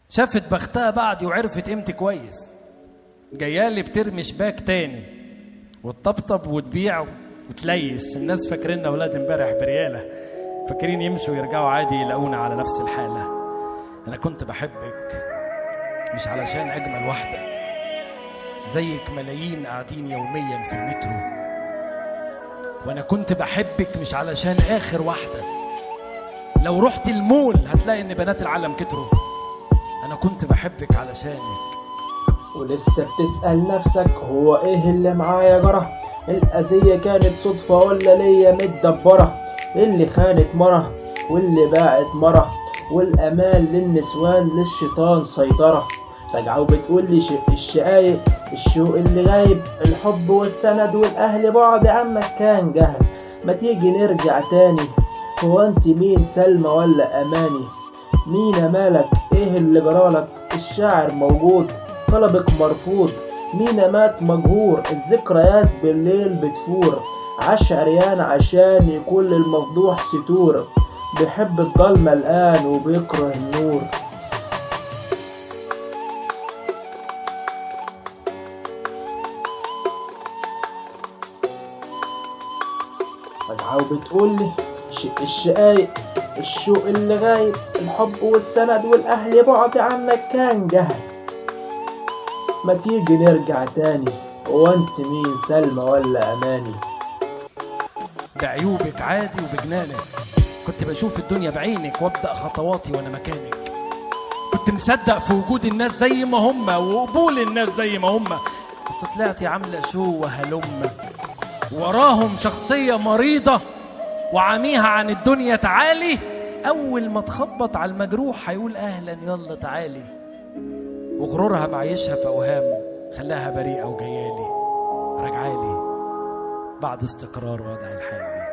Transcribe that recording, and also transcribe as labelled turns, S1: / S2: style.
S1: شافت بختها بعدي وعرفت قيمتي كويس، جايالي بترمي شباك تاني وتطبطب وتبيع وتليس. الناس فاكريننا ولاد امبارح بريالة، فاكرين يمشوا ويرجعوا عادي يلاقونا على نفس الحالة. أنا كنت بحبك مش علشان أجمل واحدة زيك ملايين قاعدين يوميا في المترو، وأنا كنت بحبك مش علشان آخر واحدة. لو رحت المول هتلاقي إن بنات العالم كتروا. أنا كنت بحبك علشانك.
S2: ولسه بتسأل نفسك هو ايه اللي معايا جرى؟ الأذية كانت صدفة ولا ليا متدبرة؟ اللي خانت مرة واللي باعت مرة، والأمان للنسوان للشيطان سيطرة. راجعة وبتقولي شق الشقايق، الشوق اللي غايب، الحب والسند والأهل بعد عنك كان جهل. ما تيجي نرجع تاني، هو انت مين سلمى ولا أماني؟ مينا مالك ايه اللي جرالك؟ الشاعر موجود طلبك مرفوض، مينا مات مجهور، الذكريات بالليل بتفور. عاش عريان عشان يكون للمفضوح ستور، بيحب الضلمة الآن وبيكره النور. راجعة وبتقولي شق الشقايق، الشوق اللي غايب، الحب والسند والأهل بعد عنك كان جهل. ما تيجي نرجع تاني، هو انت مين سلمى ولا أماني؟
S1: بعيوبك عادي وبجنانك كنت بشوف الدنيا بعينك وابدأ خطواتي وانا مكانك. كنت مصدق في وجود الناس زي ما هم وقبول الناس زي ما هم، بس طلعتي عاملة شو وهلم وراهم شخصية مريضة وعميها عن الدنيا. تعالي أول ما تخبط على المجروح هيقول أهلا يلا تعالي، وغرورها معيشها في أوهام خلاها بريئة وجيالي راجعالي بعد استقرار وضع الحالي.